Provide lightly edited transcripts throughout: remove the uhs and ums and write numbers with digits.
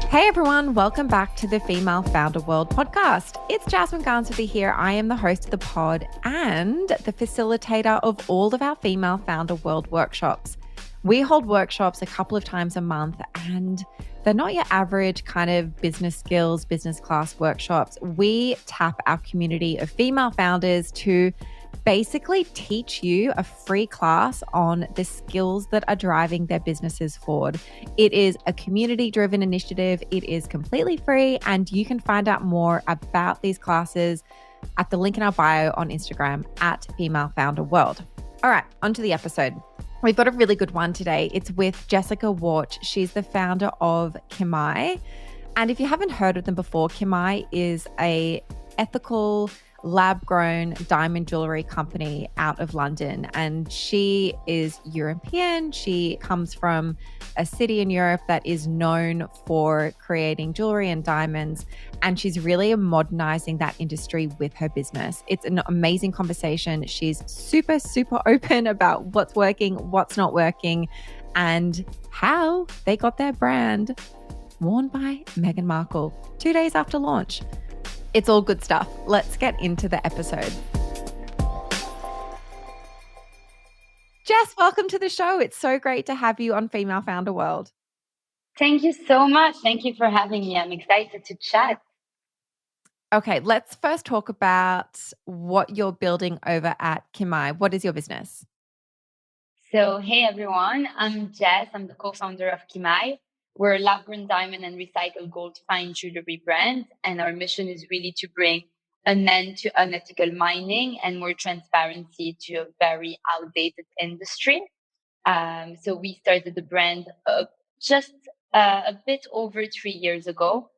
Hey everyone, welcome back to the Female Founder World podcast. It's Jasmine Garnsworthy here. I am the host of the pod and the facilitator of all of our Female Founder World workshops. We hold workshops a couple of times a month and they're not your average kind of business skills, business class workshops. We tap our community of female founders to basically teach you a free class on the skills that are driving their businesses forward. It is a community-driven initiative. It is completely free, and you can find out more about these classes at the link in our bio on Instagram at Female Founder World. All right, onto the episode. We've got a really good one today. It's with Jessica Warch. She's the founder of Kimaï. And if you haven't heard of them before, Kimaï is a ethical lab-grown diamond jewelry company out of London. And she is European. She comes from a city in Europe that is known for creating jewelry and diamonds. And she's really modernizing that industry with her business. It's an amazing conversation. She's super, super open about what's working, what's not working, and how they got their brand worn by Meghan Markle 2 days after launch. It's all good stuff. Let's get into the episode. Jess, welcome to the show. It's so great to have you on Female Founder World. Thank you so much. Thank you for having me. I'm excited to chat. Okay, let's first talk about what you're building over at Kimaï. What is your business? So, hey everyone, I'm Jess. I'm the co-founder of Kimaï. We're a lab-grown diamond and recycled gold fine jewelry brand, and our mission is really to bring an end to unethical mining and more transparency to a very outdated industry. So we started the brand just a bit over 3 years ago,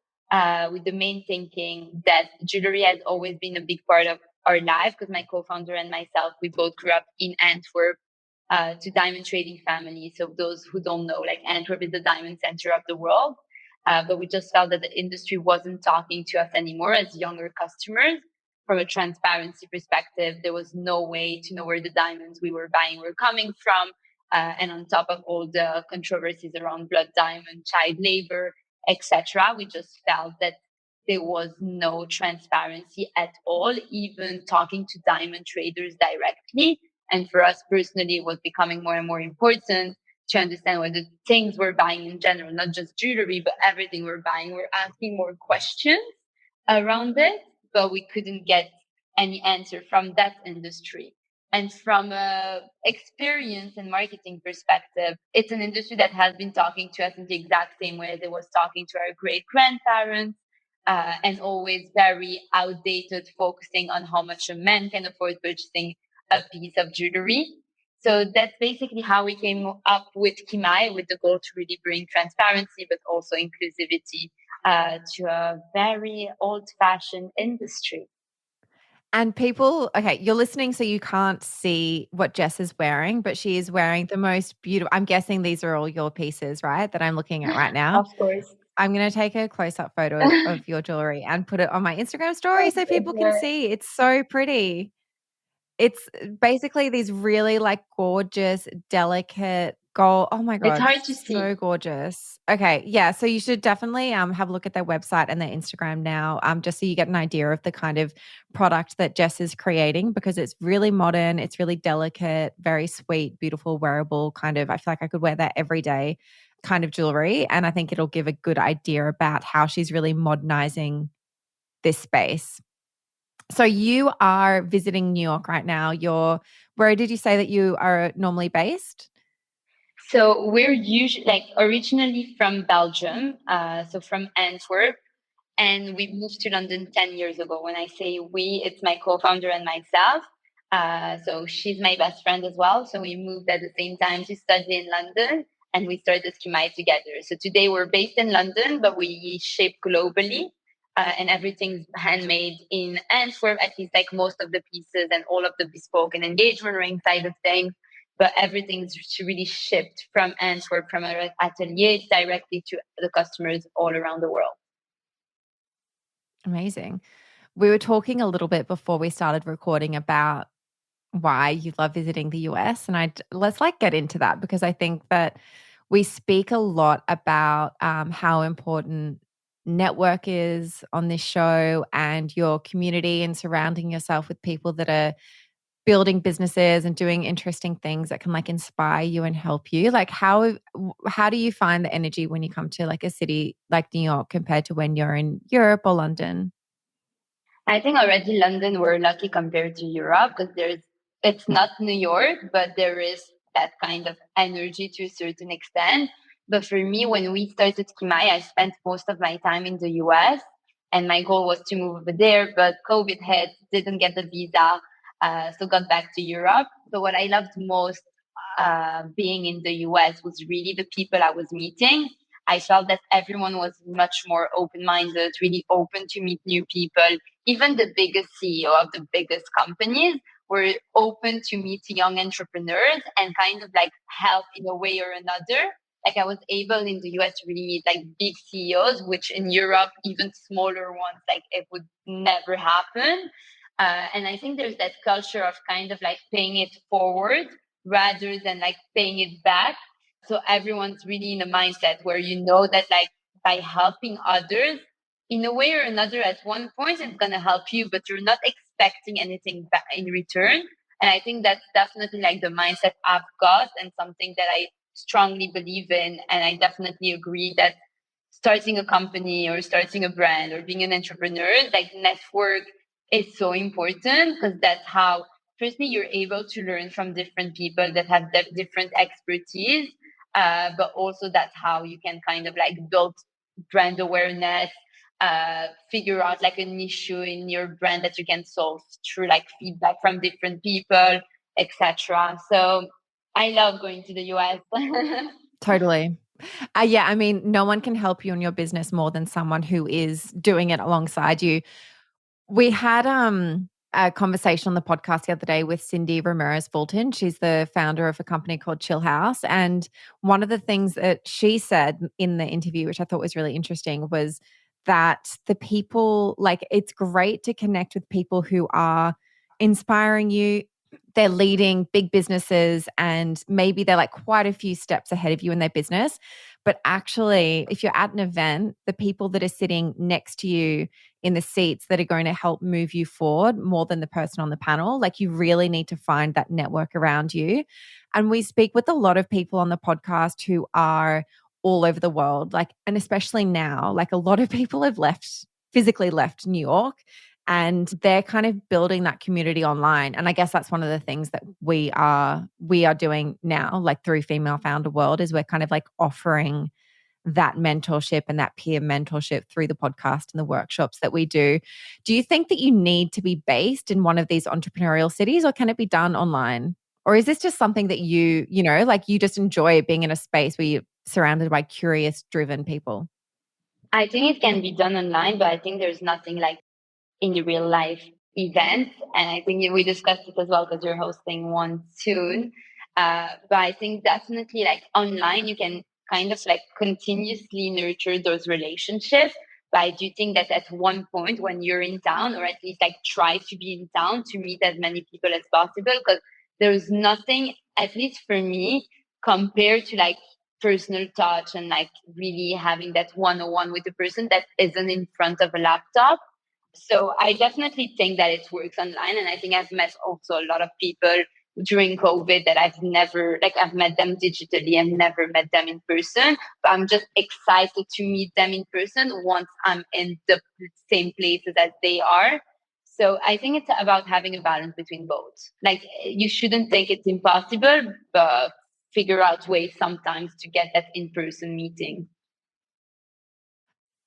with the main thinking that jewelry has always been a big part of our life, because my co-founder and myself, we both grew up in Antwerp, to diamond trading family. So those who don't know, like Antwerp is the diamond center of the world. But we just felt that the industry wasn't talking to us anymore as younger customers. From a transparency perspective, there was no way to know where the diamonds we were buying were coming from. And on top of all the controversies around blood diamond, child labor, etc., we just felt that there was no transparency at all, even talking to diamond traders directly. And for us personally, it was becoming more and more important to understand what the things we're buying in general, not just jewelry, but everything we're buying. We're asking more questions around it, but we couldn't get any answer from that industry. And from a experience and marketing perspective, it's an industry that has been talking to us in the exact same way as it was talking to our great grandparents, and always very outdated, focusing on how much a man can afford purchasing a piece of jewelry. So that's basically how we came up with Kimaï, with the goal to really bring transparency, but also inclusivity to a very old-fashioned industry. And people, okay, you're listening, so you can't see what Jess is wearing, but she is wearing the most beautiful, I'm guessing these are all your pieces, right, that I'm looking at right now? Of course. I'm going to take a close-up photo of your jewelry and put it on my Instagram story so people can see. It's so pretty. It's basically these really like gorgeous, delicate gold. Oh my God. It's hard to see. So gorgeous. Okay. Yeah. So you should definitely have a look at their website and their Instagram now, just so you get an idea of the kind of product that Jess is creating, because it's really modern. It's really delicate, very sweet, beautiful, wearable kind of, I feel like I could wear that every day kind of jewelry. And I think it'll give a good idea about how she's really modernizing this space. So you are visiting New York right now. Where did you say that you are normally based? So we're usually originally from Belgium, so from Antwerp, and we moved to London 10 years ago. When I say we, it's my co-founder and myself. So she's my best friend as well. So we moved at the same time to study in London, and we started Kimaï together. So today we're based in London, but we ship globally. And everything's handmade in Antwerp, at least like most of the pieces and all of the bespoke and engagement ring side of things. But everything's really shipped from Antwerp, from our atelier directly to the customers all around the world. Amazing. We were talking a little bit before we started recording about why you love visiting the US. And let's get into that, because I think that we speak a lot about how important network is on this show and your community and surrounding yourself with people that are building businesses and doing interesting things that can like inspire you and help you. Like how do you find the energy when you come to like a city like New York compared to when you're in Europe or London? I think already London, we're lucky compared to Europe because it's not New York, but there is that kind of energy to a certain extent. But for me, when we started Kimaï, I spent most of my time in the US, and my goal was to move over there, but COVID hit, didn't get the visa, so got back to Europe. So what I loved most being in the US was really the people I was meeting. I felt that everyone was much more open minded, really open to meet new people. Even the biggest CEO of the biggest companies were open to meet young entrepreneurs and kind of like help in a way or another. Like I was able in the US to really meet like big CEOs, which in Europe, even smaller ones, like it would never happen. And I think there's that culture of kind of like paying it forward rather than like paying it back. So everyone's really in a mindset where you know that like by helping others in a way or another at one point it's going to help you, but you're not expecting anything back in return. And I think that's definitely like the mindset I've got and something that I strongly believe in. And I definitely agree that starting a company or starting a brand or being an entrepreneur, like network is so important because that's how, firstly, you're able to learn from different people that have different expertise, but also that's how you can kind of like build brand awareness, figure out like an issue in your brand that you can solve through like feedback from different people, etc. So I love going to the US. Totally. Yeah, I mean, no one can help you in your business more than someone who is doing it alongside you. We had a conversation on the podcast the other day with Cindy Ramirez Fulton. She's the founder of a company called Chill House. And one of the things that she said in the interview, which I thought was really interesting, was that the people, like, it's great to connect with people who are inspiring you. They're leading big businesses and maybe they're like quite a few steps ahead of you in their business. But actually, if you're at an event, the people that are sitting next to you in the seats that are going to help move you forward more than the person on the panel, like you really need to find that network around you. And we speak with a lot of people on the podcast who are all over the world, like, and especially now, like a lot of people have physically left New York and they're kind of building that community online. And I guess that's one of the things that we are doing now, like through Female Founder World, is we're kind of like offering that mentorship and that peer mentorship through the podcast and the workshops that we do. Do you think that you need to be based in one of these entrepreneurial cities, or can it be done online? Or is this just something that like you just enjoy being in a space where you're surrounded by curious, driven people? I think it can be done online, but I think there's nothing like in the real life events. And I think we discussed it as well because you're hosting one soon. But I think definitely like online, you can kind of like continuously nurture those relationships. But I do think that at one point when you're in town, or at least like try to be in town to meet as many people as possible, because there's nothing, at least for me, compared to like personal touch and like really having that one-on-one with the person that isn't in front of a laptop. So I definitely think that it works online. And I think I've met also a lot of people during COVID that I've met them digitally and never met them in person. But I'm just excited to meet them in person once I'm in the same places as they are. So I think it's about having a balance between both. Like you shouldn't think it's impossible, but figure out ways sometimes to get that in-person meeting.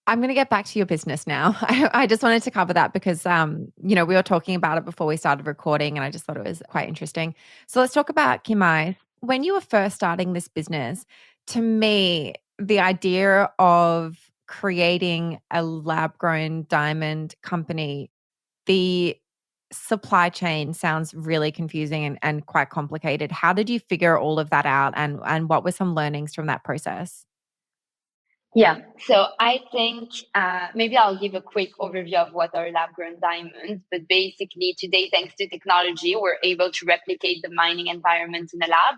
I'm going to get back to your business now. I just wanted to cover that because, we were talking about it before we started recording and I just thought it was quite interesting. So let's talk about Kimaï. When you were first starting this business, to me, the idea of creating a lab-grown diamond company, the supply chain sounds really confusing and quite complicated. How did you figure all of that out and what were some learnings from that process? Yeah, so I think maybe I'll give a quick overview of what are lab grown diamonds. But basically, today, thanks to technology, we're able to replicate the mining environment in a lab.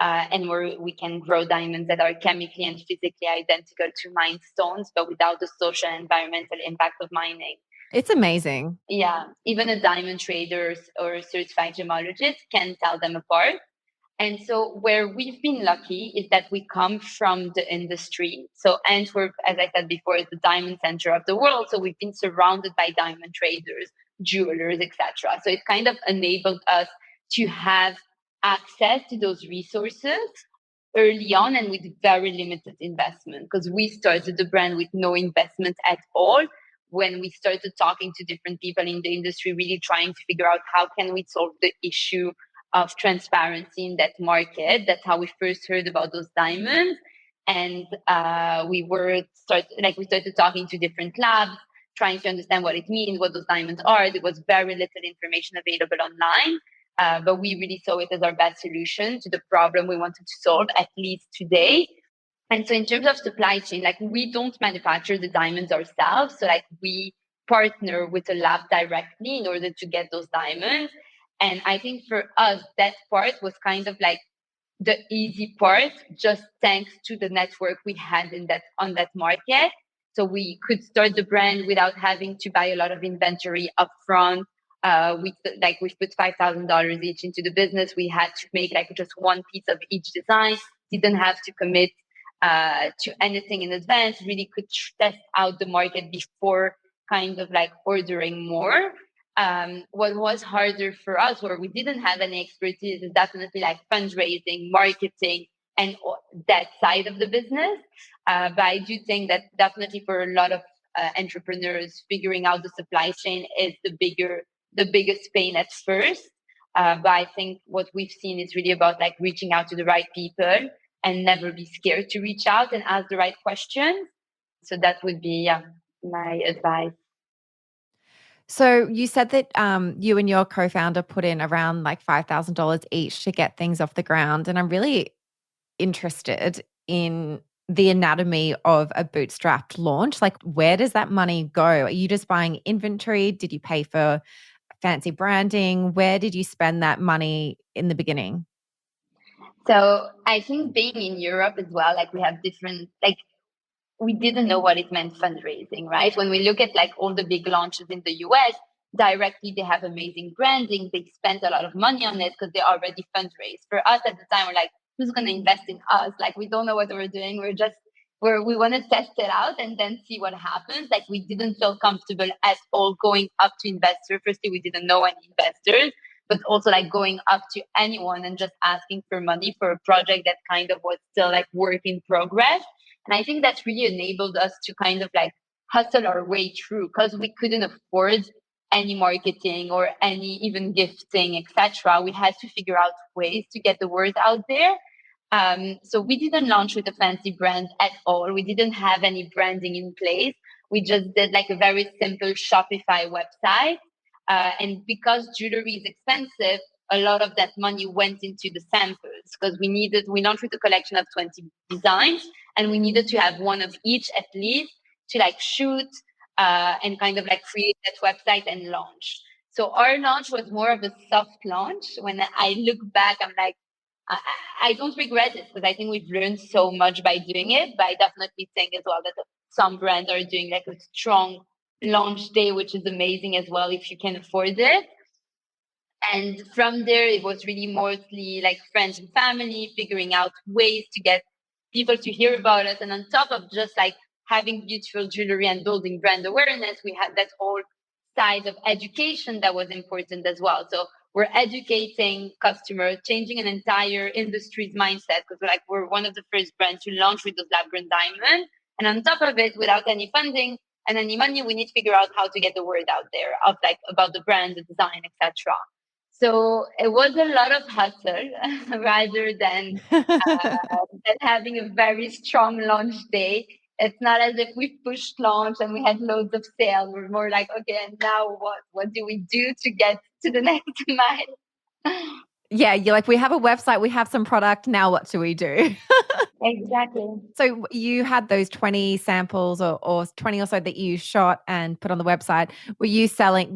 and where we can grow diamonds that are chemically and physically identical to mined stones, but without the social and environmental impact of mining. It's amazing. Yeah, even a diamond trader or a certified gemologist can tell them apart. And so where we've been lucky is that we come from the industry. So Antwerp, as I said before, is the diamond center of the world. So we've been surrounded by diamond traders, jewelers, etc. So it kind of enabled us to have access to those resources early on and with very limited investment, because we started the brand with no investment at all. When we started talking to different people in the industry, really trying to figure out how can we solve the issue of transparency in that market. That's how we first heard about those diamonds. And we started talking to different labs, trying to understand what it means, what those diamonds are. There was very little information available online. But we really saw it as our best solution to the problem we wanted to solve, at least today. And so in terms of supply chain, like we don't manufacture the diamonds ourselves. So like we partner with a lab directly in order to get those diamonds. And I think for us, that part was kind of like the easy part, just thanks to the network we had on that market. So we could start the brand without having to buy a lot of inventory upfront. We put $5,000 each into the business. We had to make like just one piece of each design. Didn't have to commit to anything in advance. Really could test out the market before kind of like ordering more. What was harder for us, where we didn't have any expertise, is definitely like fundraising, marketing, and that side of the business. But I do think that definitely for a lot of entrepreneurs, figuring out the supply chain is the biggest pain at first. But I think what we've seen is really about like reaching out to the right people and never be scared to reach out and ask the right questions. So that would be my advice. So you said that you and your co-founder put in around like $5,000 each to get things off the ground. And I'm really interested in the anatomy of a bootstrapped launch. Like, where does that money go? Are you just buying inventory? Did you pay for fancy branding? Where did you spend that money in the beginning? So I think being in Europe as well, like we have different, like we didn't know what it meant fundraising, right? When we look at like all the big launches in the US, directly they have amazing branding. They spent a lot of money on it because they already fundraised. For us at the time, we're like, who's going to invest in us? Like, we don't know what we're doing. We want to test it out and then see what happens. Like, we didn't feel comfortable at all going up to investors. Firstly, we didn't know any investors, but also like going up to anyone and just asking for money for a project that kind of was still like work in progress. And I think that's really enabled us to kind of like hustle our way through, because we couldn't afford any marketing or any even gifting, etc. We had to figure out ways to get the word out there. So we didn't launch with a fancy brand at all. We didn't have any branding in place. We just did like a very simple Shopify website. And because jewelry is expensive, a lot of that money went into the samples, because we launched with a collection of 20 designs, and we needed to have one of each at least to like shoot and kind of like create that website and launch. So our launch was more of a soft launch. When I look back, I'm like, I don't regret it, because I think we've learned so much by doing it. But I definitely think as well that some brands are doing like a strong launch day, which is amazing as well if you can afford it. And from there, it was really mostly like friends and family, figuring out ways to get people to hear about us. And on top of just like having beautiful jewelry and building brand awareness, we had that whole side of education that was important as well. So we're educating customers, changing an entire industry's mindset, because we're one of the first brands to launch with those lab-grown diamonds. And on top of it, without any funding and any money, we need to figure out how to get the word out there of like about the brand, the design, etc. So it was a lot of hustle rather than having a very strong launch day. It's not as if we pushed launch and we had loads of sales. We're more like, okay, and now what? What do we do to get to the next mile? Yeah, you're like, we have a website, we have some product. Now what do we do? Exactly. So you had those 20 samples or 20 or so that you shot and put on the website. Were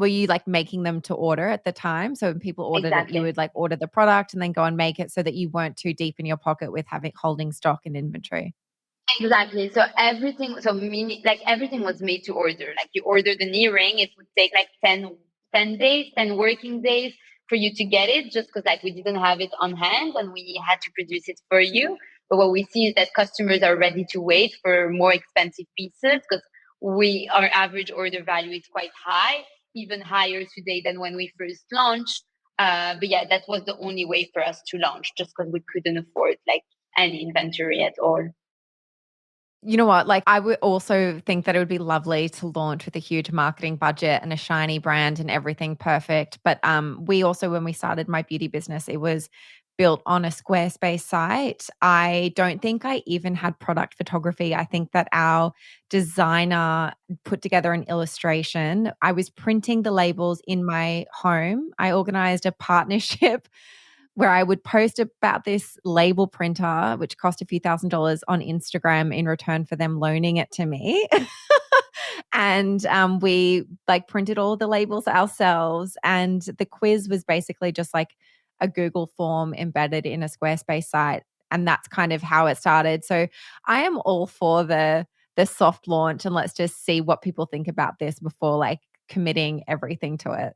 you like making them to order at the time? So when people ordered it, you Exactly. would like order the product and then go and make it so that you weren't too deep in your pocket with having holding stock and inventory. Exactly. So everything, so meaning like everything was made to order. Like you ordered an earring, it would take like 10 days, 10 working days for you to get it just because like we didn't have it on hand and we had to produce it for you. But what we see is that customers are ready to wait for more expensive pieces because our average order value is quite high, even higher today than when we first launched. But yeah, that was the only way for us to launch just because we couldn't afford like any inventory at all. You know what? Like, I would also think that it would be lovely to launch with a huge marketing budget and a shiny brand and everything perfect. But we also, when we started my beauty business, it was built on a Squarespace site. I don't think I even had product photography. I think that our designer put together an illustration. I was printing the labels in my home. I organized a partnership where I would post about this label printer, which cost a few $1,000s on Instagram in return for them loaning it to me. And we like printed all the labels ourselves. And the quiz was basically just like a Google form embedded in a Squarespace site. And that's kind of how it started. So I am all for the soft launch and let's just see what people think about this before like committing everything to it.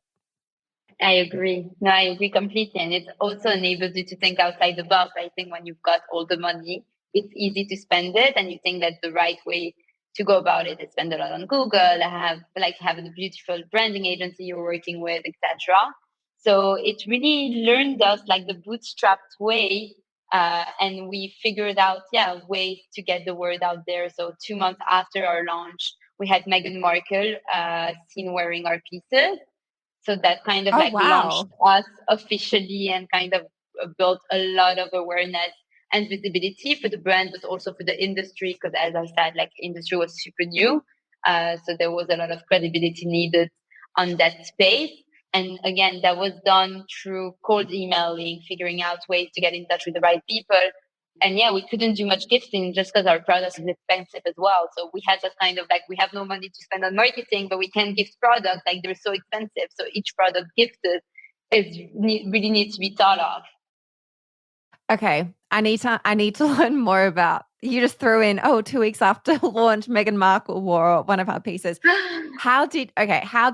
I agree. No, I agree completely. And it also enables you to think outside the box. I think when you've got all the money, it's easy to spend it and you think that's the right way to go about it is spend a lot on Google, have a beautiful branding agency you're working with, etc. So it really learned us like the bootstrapped way. And we figured out, yeah, ways to get the word out there. So 2 months after our launch, we had Meghan Markle seen wearing our pieces, so that kind of Oh, like launched wow. us officially and kind of built a lot of awareness and visibility for the brand, but also for the industry. Because as I said, like industry was super new. So there was a lot of credibility needed on that space. And again, that was done through cold emailing, figuring out ways to get in touch with the right people. And yeah, we couldn't do much gifting just because our product is expensive as well. So we had that kind of like, we have no money to spend on marketing, but we can gift products. Like they're so expensive. So each product gifted really needs to be thought of. Okay. I need to learn more about you just threw in, 2 weeks after launch, Meghan Markle wore one of her pieces. How do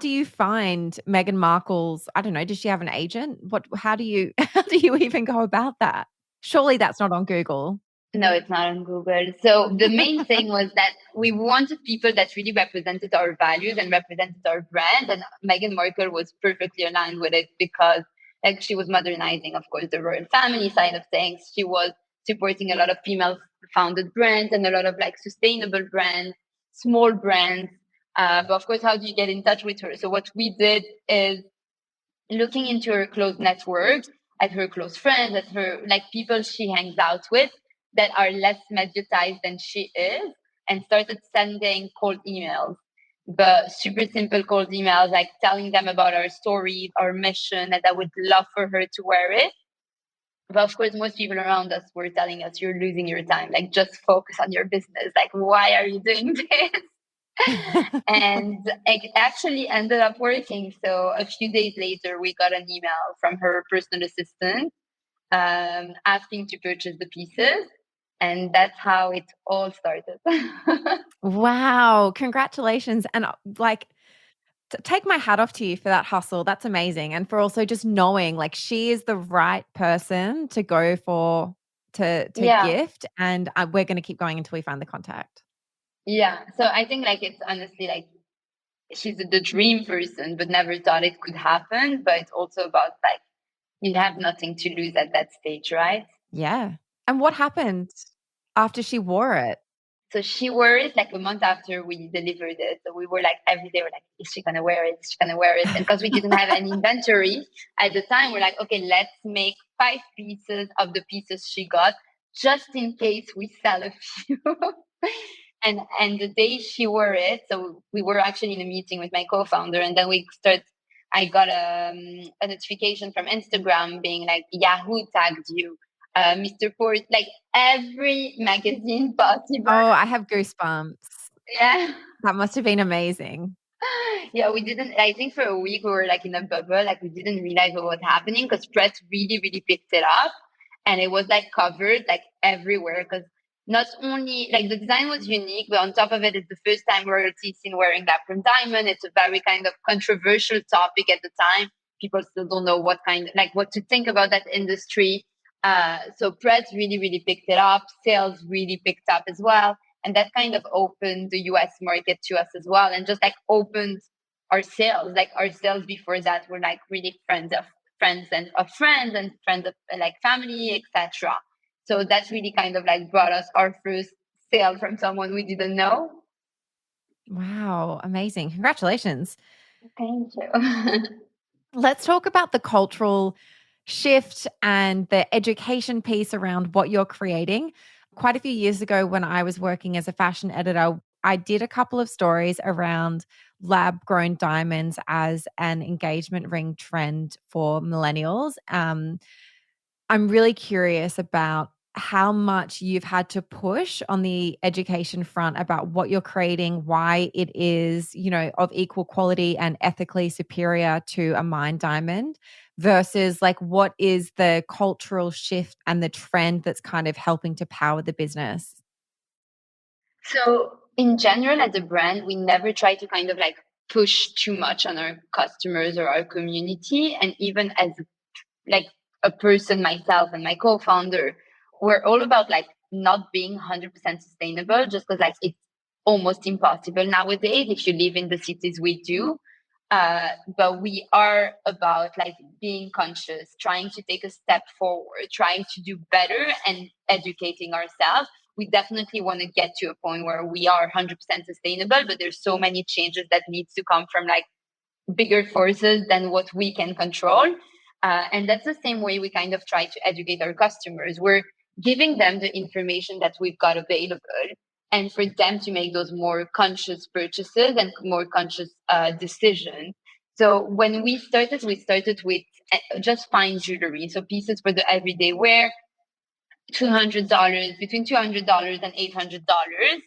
you find Meghan Markle's, I don't know, does she have an agent? How do you how do you even go about that? Surely that's not on Google. No, it's not on Google. So the main thing was that we wanted people that really represented our values and represented our brand. And Meghan Markle was perfectly aligned with it because like she was modernizing, of course, the royal family side of things. She was supporting a lot of female founded brands and a lot of like sustainable brands, small brands. But of course, how do you get in touch with her? So what we did is looking into her close network, at her close friends, at her like people she hangs out with that are less mediatized than she is, and started sending cold emails. But super simple cold emails, like telling them about our story, our mission, and I would love for her to wear it. But of course, most people around us were telling us, you're losing your time. Like, just focus on your business. Like, why are you doing this? And it actually ended up working. So a few days later, we got an email from her personal assistant asking to purchase the pieces. And that's how it all started. Wow, congratulations. And like take my hat off to you for that hustle. That's amazing. And for also just knowing like she is the right person to go for to Yeah. gift and we're going to keep going until we find the contact. Yeah. So I think like it's honestly like she's the dream person, but never thought it could happen. But it's also about like you have nothing to lose at that stage, right? Yeah. And what happened after she wore it? So she wore it like a month after we delivered it. So we were like every day we're like, is she gonna wear it? Is she gonna wear it? And because we didn't have any inventory at the time, we're like, okay, let's make 5 pieces of the pieces she got, just in case we sell a few. And the day she wore it, so we were actually in a meeting with my co-founder, and then we start I got a notification from Instagram being like, Yahoo tagged you, Mr. Ford, like every magazine possible. Oh, I have goosebumps. Yeah. That must have been amazing. Yeah, we didn't. I think for a week we were like in a bubble, like we didn't realize what was happening because press really, really picked it up, and it was like covered like everywhere. Because not only like the design was unique, but on top of it, it's the first time royalty is seen wearing lab-grown diamond. It's a very kind of controversial topic at the time. People still don't know what to think about that industry. So press really, really picked it up. Sales really picked up as well, and that kind of opened the US market to us as well, and just like opened our sales. Like our sales before that were like really friends and friends of like family, etc. So that's really kind of like brought us our first sale from someone we didn't know. Wow, amazing. Congratulations. Thank you. Let's talk about the cultural shift and the education piece around what you're creating. Quite a few years ago, when I was working as a fashion editor, I did a couple of stories around lab grown diamonds as an engagement ring trend for millennials. I'm really curious about how much you've had to push on the education front about what you're creating, why it is, of equal quality and ethically superior to a mined diamond versus like what is the cultural shift and the trend that's kind of helping to power the business. So in general, as a brand, we never try to kind of like push too much on our customers or our community. And even as like a person, myself and my co-founder, we're all about like not being 100% sustainable just because like it's almost impossible nowadays if you live in the cities we do. But we are about like being conscious, trying to take a step forward, trying to do better and educating ourselves. We definitely want to get to a point where we are 100% sustainable, but there's so many changes that needs to come from like bigger forces than what we can control. And that's the same way we kind of try to educate our customers. We're giving them the information that we've got available and for them to make those more conscious purchases and more conscious decisions. So when we started with just fine jewelry. So pieces for the everyday wear, $200, between $200 and $800.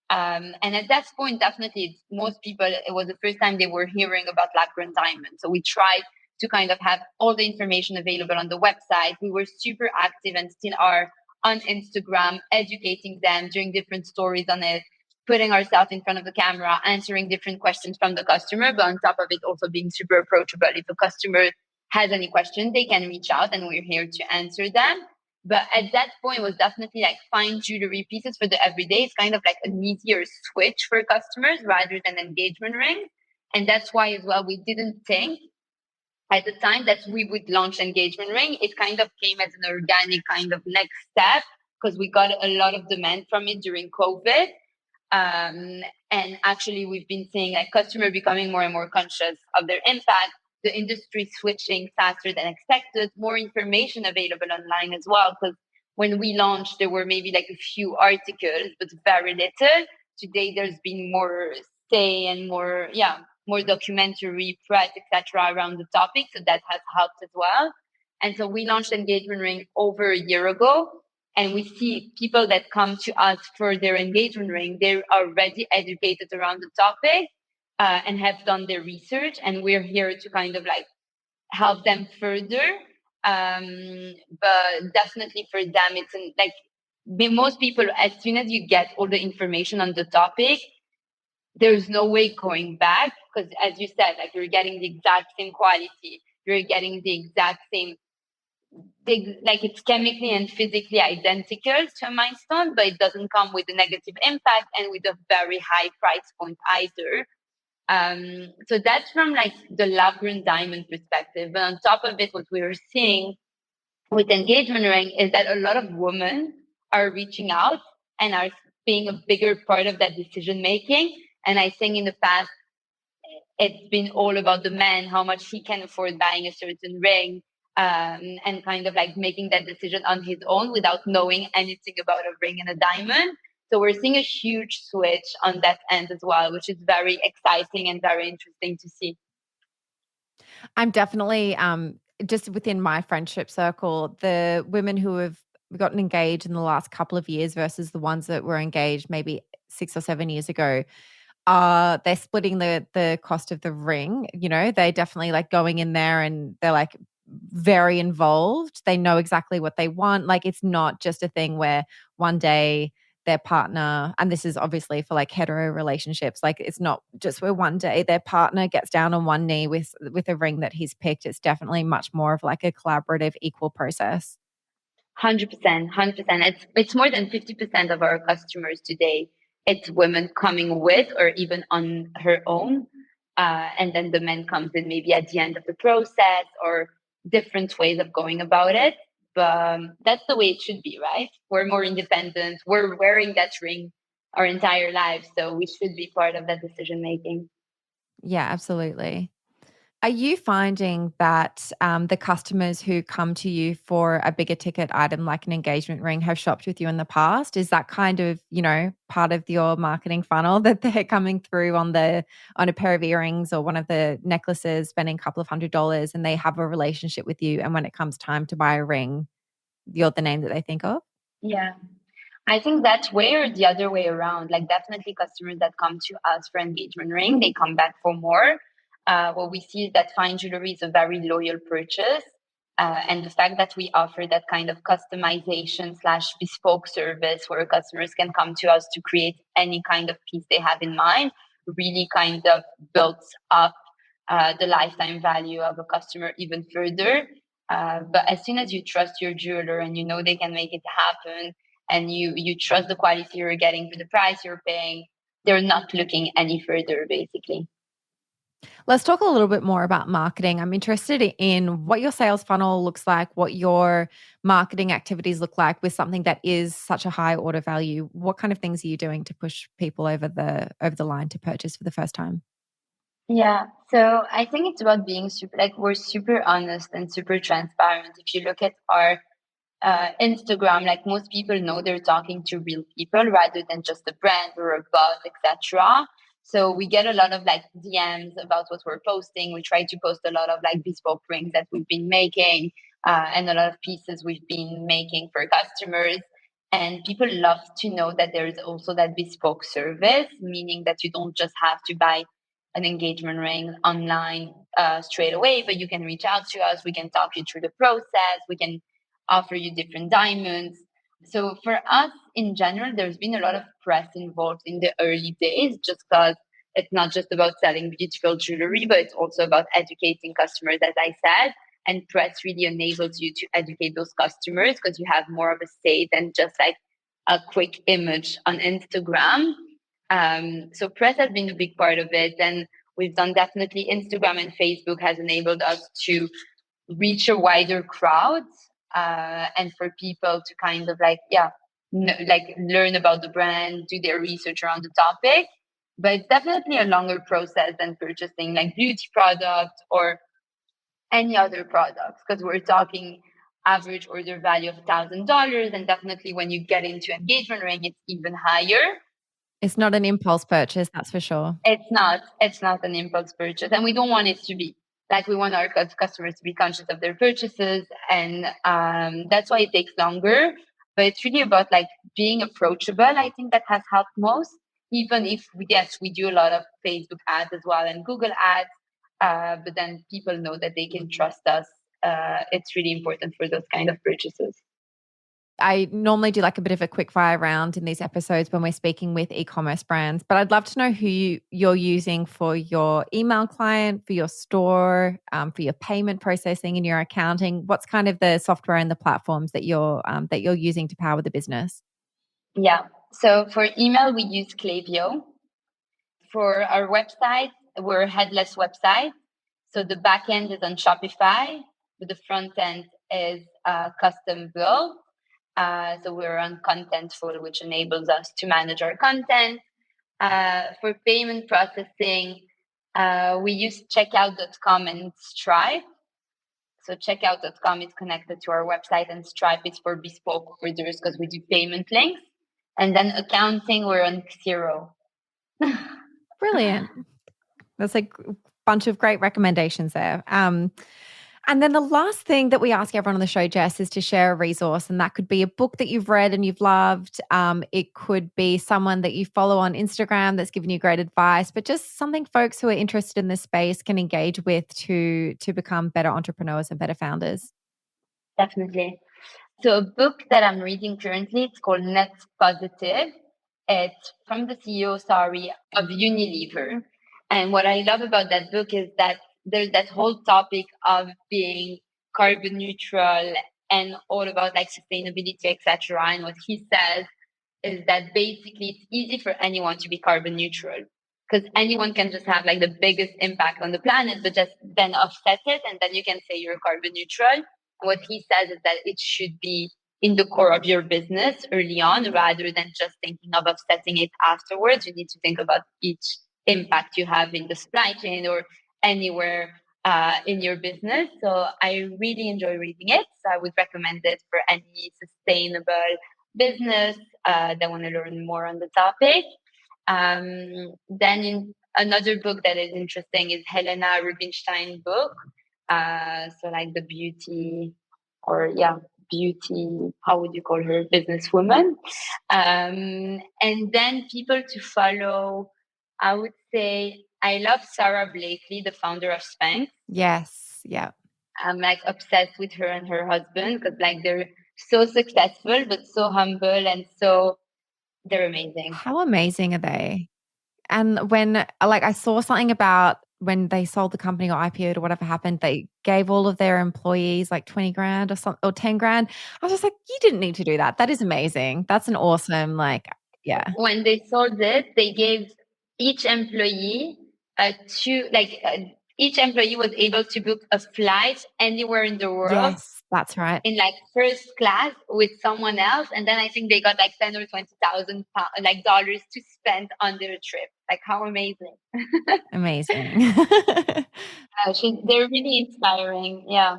And at that point, definitely, most people, it was the first time they were hearing about lab grown diamonds. So we tried to kind of have all the information available on the website. We were super active and still are on Instagram, educating them, doing different stories on it, putting ourselves in front of the camera, answering different questions from the customer. But on top of it, also being super approachable. If a customer has any question, they can reach out and we're here to answer them. But at that point, it was definitely like fine jewelry pieces for the everyday. It's kind of like an easier switch for customers rather than engagement rings. And that's why as well, we didn't think at the time that we would launch engagement ring. It kind of came as an organic kind of next step because we got a lot of demand from it during COVID. And actually, we've been seeing like customer becoming more and more conscious of their impact, the industry switching faster than expected, more information available online as well. Because when we launched, there were maybe like a few articles, but very little. Today, there's been more say and more documentary press, etc., around the topic. So that has helped as well. And so we launched engagement ring over a year ago. And we see people that come to us for their engagement ring, they're already educated around the topic and have done their research. And we're here to kind of like help them further. But definitely for them, like most people, as soon as you get all the information on the topic, there's no way going back because, as you said, like you're getting the exact same quality, you're getting the exact same like it's chemically and physically identical to a milestone, but it doesn't come with a negative impact and with a very high price point either. So that's from like the lab grown diamond perspective. But on top of it, what we're seeing with engagement ring is that a lot of women are reaching out and are being a bigger part of that decision making. And I think in the past, it's been all about the man, how much he can afford buying a certain ring, and kind of like making that decision on his own without knowing anything about a ring and a diamond. So we're seeing a huge switch on that end as well, which is very exciting and very interesting to see. I'm definitely just within my friendship circle, the women who have gotten engaged in the last couple of years versus the ones that were engaged maybe 6 or 7 years ago, they're splitting the cost of the ring. You know, they definitely like going in there and they're like very involved. They know exactly what they want. Like it's not just a thing where one day their partner, and this is obviously for like hetero relationships, like it's not just where one day their partner gets down on one knee with a ring that he's picked. It's definitely much more of like a collaborative, equal process. 100%, 100%. It's more than 50% of our customers today. It's women coming with or even on her own. And then the man comes in maybe at the end of the process or different ways of going about it. But that's the way it should be, right? We're more independent. We're wearing that ring our entire lives. So we should be part of that decision making. Yeah, absolutely. Are you finding that the customers who come to you for a bigger ticket item like an engagement ring have shopped with you in the past? Is that kind of, you know, part of your marketing funnel that they're coming through on a pair of earrings or one of the necklaces, spending a couple of $100s and they have a relationship with you and when it comes time to buy a ring, you're the name that they think of? Yeah. I think that way or the other way around. Like definitely customers that come to us for engagement ring, they come back for more. What we see is that fine jewelry is a very loyal purchase. And the fact that we offer that kind of customization slash bespoke service where customers can come to us to create any kind of piece they have in mind really kind of builds up the lifetime value of a customer even further. But as soon as you trust your jeweler and you know they can make it happen, and you trust the quality you're getting for the price you're paying, they're not looking any further, basically. Let's talk a little bit more about marketing. I'm interested in what your sales funnel looks like, what your marketing activities look like with something that is such a high order value. What kind of things are you doing to push people over the line to purchase for the first time? Yeah, so I think it's about being super, like we're super honest and super transparent. If you look at our Instagram, like most people know they're talking to real people rather than just a brand or a buzz, etc. So we get a lot of like DMs about what we're posting. We try to post a lot of like bespoke rings that we've been making and a lot of pieces we've been making for customers. And people love to know that there is also that bespoke service, meaning that you don't just have to buy an engagement ring online straight away, but you can reach out to us. We can talk you through the process. We can offer you different diamonds. So for us in general, there's been a lot of press involved in the early days just because it's not just about selling beautiful jewelry, but it's also about educating customers, as I said. And press really enables you to educate those customers because you have more of a say than just like a quick image on Instagram. So press has been a big part of it. And we've done definitely Instagram and Facebook has enabled us to reach a wider crowd and for people to kind of like like learn about the brand, do their research around the topic. But it's definitely a longer process than purchasing like beauty products or any other products because we're talking average order value of $1,000, and definitely when you get into engagement ring it's even higher. It's not an impulse purchase, that's for sure. It's not an impulse purchase, and we don't want it to be. Like we want our customers to be conscious of their purchases, and that's why it takes longer. But it's really about like being approachable. I think that has helped most. Even if yes, we do a lot of Facebook ads as well and Google ads, but then people know that they can trust us. It's really important for those kind of purchases. I normally do like a bit of a quick fire round in these episodes when we're speaking with e-commerce brands, but I'd love to know who you're using for your email client, for your store, for your payment processing and your accounting. What's kind of the software and the platforms that you're using to power the business? Yeah. So for email, we use Klaviyo. For our website, we're a headless website. So the back end is on Shopify, but the front end is custom built. So we're on Contentful, which enables us to manage our content. For payment processing, we use checkout.com and Stripe. So checkout.com is connected to our website and Stripe is for bespoke orders because we do payment links. And then accounting, we're on Xero. Brilliant. That's like bunch of great recommendations there. And then the last thing that we ask everyone on the show, Jess, is to share a resource. And that could be a book that you've read and you've loved. It could be someone that you follow on Instagram that's given you great advice, but just something folks who are interested in this space can engage with to become better entrepreneurs and better founders. Definitely. So a book that I'm reading currently, it's called Net Positive. It's from the CEO, of Unilever. And what I love about that book is that there's that whole topic of being carbon neutral and all about like sustainability, etc. And what he says is that basically it's easy for anyone to be carbon neutral because anyone can just have like the biggest impact on the planet, but just then offset it. And then you can say you're carbon neutral. What he says is that it should be in the core of your business early on rather than just thinking of offsetting it afterwards. You need to think about each impact you have in the supply chain or anywhere in your business. So I really enjoy reading it. So I would recommend it for any sustainable business that want to learn more on the topic. Then in another book that is interesting is Helena Rubinstein's book. So like the beauty, how would you call her? Businesswoman. And then people to follow, I would say I love Sarah Blakely, the founder of Spanx. Yes. Yeah. I'm like obsessed with her and her husband because like they're so successful, but so humble and they're amazing. How amazing are they? And when like I saw something about when they sold the company or IPO'd or whatever happened, they gave all of their employees like 20 grand or something or 10 grand. I was just like, you didn't need to do that. That is amazing. That's an awesome, yeah. When they sold it, they gave each employee each employee was able to book a flight anywhere in the world. Yes, that's right. In like first class with someone else, and then I think they got like $10,000 or $20,000 dollars to spend on their trip. Like how amazing! Amazing. They're really inspiring. Yeah.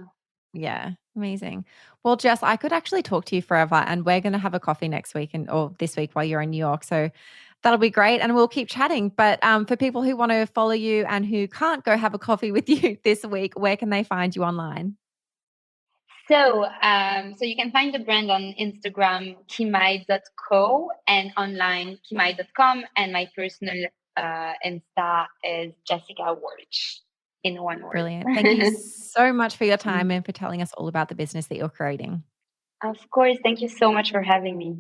Yeah, amazing. Well, Jess, I could actually talk to you forever, and we're going to have a coffee next week or this week while you're in New York. So that'll be great, and we'll keep chatting. But for people who want to follow you and who can't go have a coffee with you this week, where can they find you online? So you can find the brand on Instagram, Kimaï.co, and online, Kimaï.com. And my personal Insta is Jessica Warch, in one word. Brilliant. Thank you so much for your time and for telling us all about the business that you're creating. Of course. Thank you so much for having me.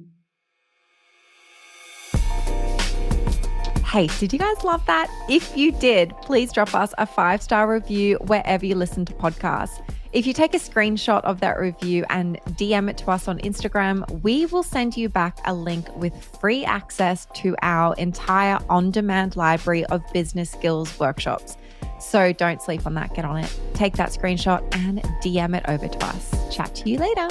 Hey, did you guys love that? If you did, please drop us a 5-star review wherever you listen to podcasts. If you take a screenshot of that review and DM it to us on Instagram, we will send you back a link with free access to our entire on-demand library of business skills workshops. So don't sleep on that. Get on it. Take that screenshot and DM it over to us. Chat to you later.